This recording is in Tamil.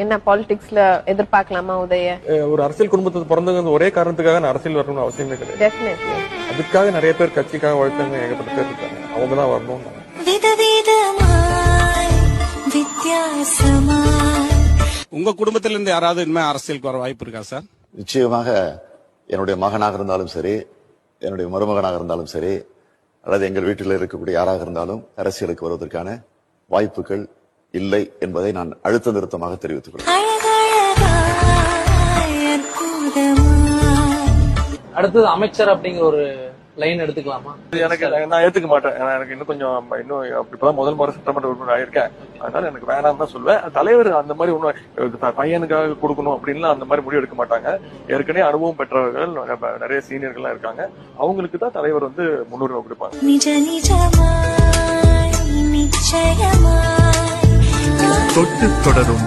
என்ன பாலிடிக்ஸ்ல எதிர்பார்க்கலாமா உதய? ஒரு அரசியல் குடும்பத்துக்கு பிறந்தவங்க ஒரே காரணத்துக்காக நான் அரசியல் வரணும்னு அவசியமே கிடையாது. டெஃபினெட்லி. அதுக்காக நிறைய பேர் கட்சிக்காக வளர்த்தவங்க ஏகப்பட்ட பேர் இருக்காங்க. அவங்க தான் வரணும். உங்க குடும்பத்தில இருந்து யாராவது இனிமே அரசியலுக்கு வர வாய்ப்பு இருக்கா சார்? நிச்சயமாக என்னுடைய மகனாக இருந்தாலும் சரி, என்னுடைய மருமகனாக இருந்தாலும் சரி, அல்லது எங்கள் வீட்டில் இருக்கக்கூடிய யாராக இருந்தாலும் அரசியலுக்கு வருவதற்கான வாய்ப்புகள் இல்லை என்பதை நான் அழுத்த நிறுத்தமாக தெரிவித்துக் கொள்கிறேன். அடுத்தது அமைச்சர் அப்படிங்கிற ஒரு லைன் எடுத்துக்கலாமா? எனக்கு நான் ஏத்துக்க மாட்டேன். எனக்கு இன்னும் கொஞ்சம் இப்பதான் முதல் முறை சட்டமன்ற உறுப்பினர் ஆயிருக்கேன். அதனால எனக்கு வேணாம் தான் சொல்லுவேன். தலைவர் அந்த மாதிரி ஒன்னும் பையனுக்காக கொடுக்கணும் அப்படின்லாம் அந்த மாதிரி முடிவு எடுக்க மாட்டாங்க. ஏற்கனவே அனுபவம் பெற்றவர்கள் நிறைய சீனியர்கள்லாம் இருக்காங்க. அவங்களுக்கு தான் தலைவர் முன்னுரிமை கொடுப்பாங்க. தொட்டு தொடரும்